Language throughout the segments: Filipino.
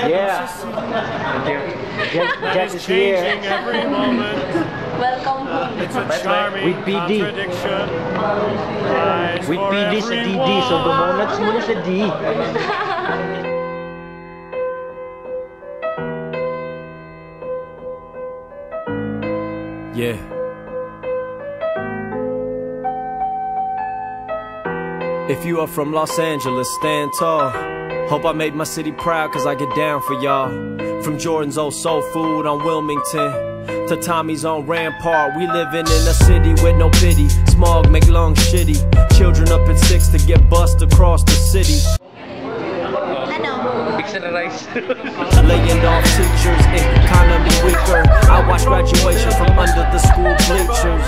Yeah. Jack is here. Every moment. Welcome home. It's a charming With PD. contradiction. With PD sa DD, so dumunats muna sa D. Yeah. If you are from Los Angeles, stand tall. Hope I made my city proud, cause I get down for y'all. From Jordan's old soul food on Wilmington to Tommy's on Rampart, we living in a city with no pity. Smog make lungs shitty. Children up at 6 to get bussed across the city. Laying off teachers, economy weaker. I watched graduation from under the school bleachers.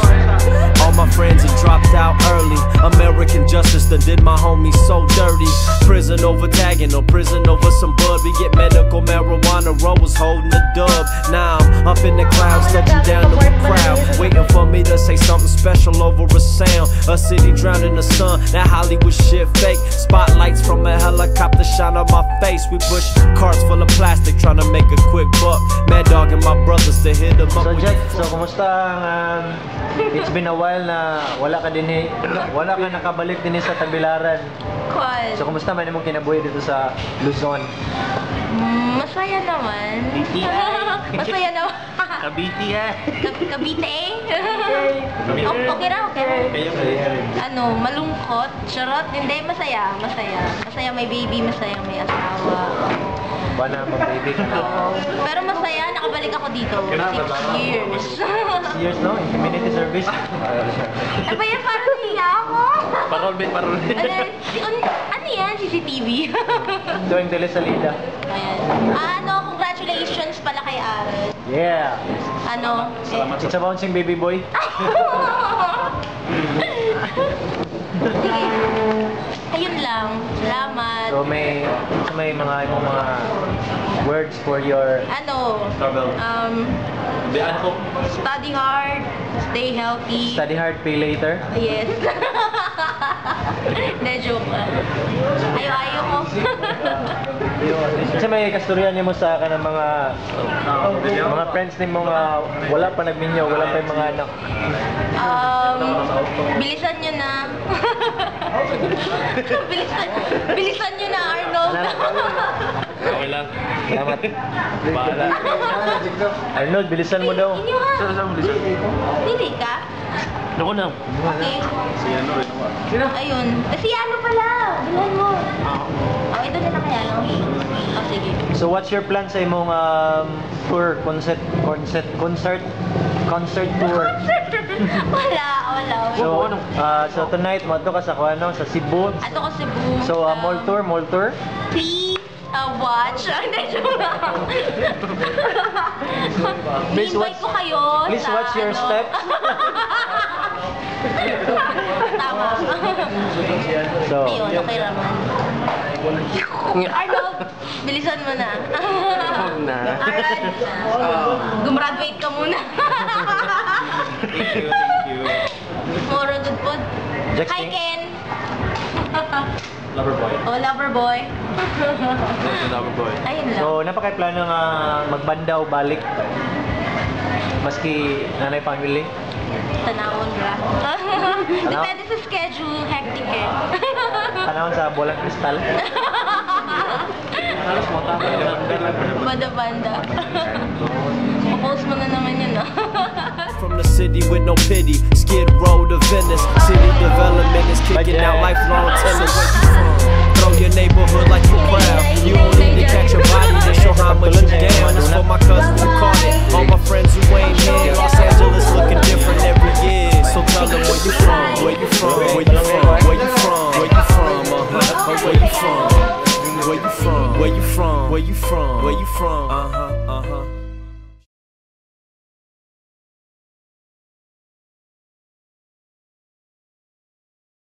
All my friends had dropped out early. American justice that did my homies so dirty. Prison over tagging or prison over some bud. We get medical marijuana, row was holding the dub. Now I'm up in the clouds looking down to the crowd, waiting for me to say something special over a sound. A city drowned in the sun, that Hollywood shit fake. Spotlights from a helicopter shine on my face. We push carts full of plastic trying to make a quick buck. Mad Dog and my brothers to hit them up. So Jack, so kumusta? It's been a while na wala ka nakabalik din sa Tagbilaran. Cool. So kumusta man imong kinabuhi dito sa Luzon? Masaya naman. Masaya naman. Kabiti ha. Kabite. Okay ra, okay ra. Ano, malungkot, charot, hindi, masaya, masaya. Masaya may baby, masaya may asawa. Bana mag-baby ka na. Pero masaya, nakabalik ako dito. 6 years. 6 years no? In community service? Ano ba yan? Parang nahiya ako. Parol. Ano yan? CCTV? Doing telesalida. Ayan. Ano, congratulations pala kay Aaron. Yeah. Ano? It's a bouncing baby boy. Sige. Ayun lang. Salamat. So may mga words for your study hard, stay healthy. study hard, pay later. Yes. Hindi, joke lang. Ayaw mo. Kasi may kasturyan niyo mo sa akin ng mga friends ni mga wala pa nagminyo, wala pa yung mga anak. Bilisan nyo na. bilisan nyo na, Arnold. Okay lang. Salamat. Bahala. Arnold, bilisan mo daw. Inyo ha. Saan bilisan? Hindi ka? Ako na. Okay. Si ano rin ako. Ayun. Si ano pala? Bilhan mo. Oh, ito na lang kaya, no? Oh, sige. So what's your plan sa imong tour, concert tour? Wala. So tonight mo ka sa sa Cebu. Ato ko Cebu. So mall tour. Please watch. Please I-invite ko kayo Please sa, watch your steps. Tama. So Ayun, okay naman. Arnold, bilisan mo na. Huwag na. Alright. Gumraduate ka muna. Thank you. Moro good po. Hi, Jackson. Ken. Lover boy. Oh, lover boy. Lover boy. Ayun lang. So napaka-plano nga magbandaw balik. Maski nanay family. Tanawon ba? Depende sa schedule, hectic eh. Panahon sa Bolang Kristal. Banda-banda. Post mo na naman yun, no? From the city with no pity, Skid Row to Venice. City development is kicking out lifelong tenants. Throw your neighborhood like you proud. You don't need to catch a body to show how much you down. It's for my cousins who caught it. All my friends who ain't here. Los Angeles looking different every year. So tell them where you from, where you from, where you from, where you from, where you from, where you from, where you from, where you from, where you from, where you from,